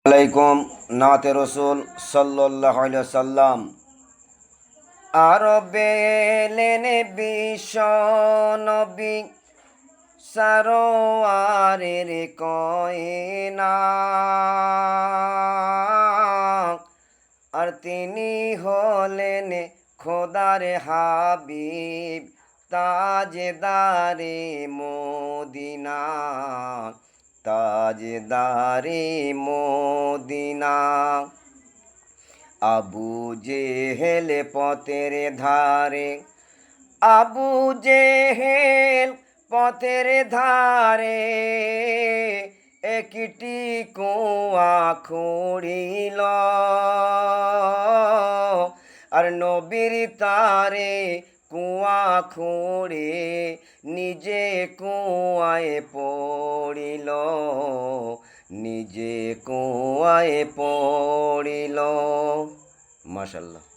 আলাইকুম নাতে রসুল সাল্লাল্লাহু আলাইহি ওয়াসাল্লাম আরবে এলেন বিশ্ব নবী সারোয়ারের কয়না আর তিনি হলেন খোদার হাবিব তাজদারে মদিনা তাজদারে মদিনা আবু জেহেল পথের ধারে আবু জেহেল পথের ধারে একটি কুয়া খুঁড়িল আর নবীর তারে কুয়া খুঁড়ে নিজে কুয়ায় পড়িল নিজে কুয়ায় পড়িল। মাশাআল্লাহ।